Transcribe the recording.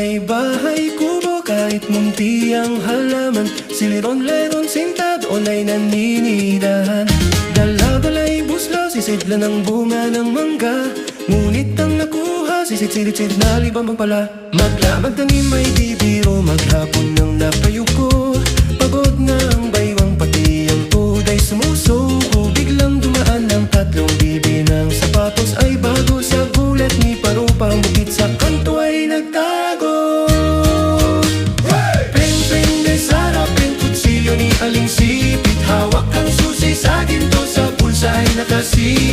may bahay kubo kahit munti ang halaman. Siliron-leron sinta doon ay naninidahan. Dala-dala'y busla, sisidlan ng bunga ng mangga. Ngunit ang nakuha, sisid-sisid na libambang pala. Maglamag ng may bibiro, maghapon ng napayuko. Pagod na ang baywang pati ang tuday sumusuko. Biglang dumaan ng tatlong bibi ng sapatos ay bago. Sa gulat ni Parupang bukit sa kanto ay nagtago. Peng-peng de sarap, peng kutsilyo ni Aling Sipit. Hawak ang susi sa ginto, sa pulsa ay nakasi.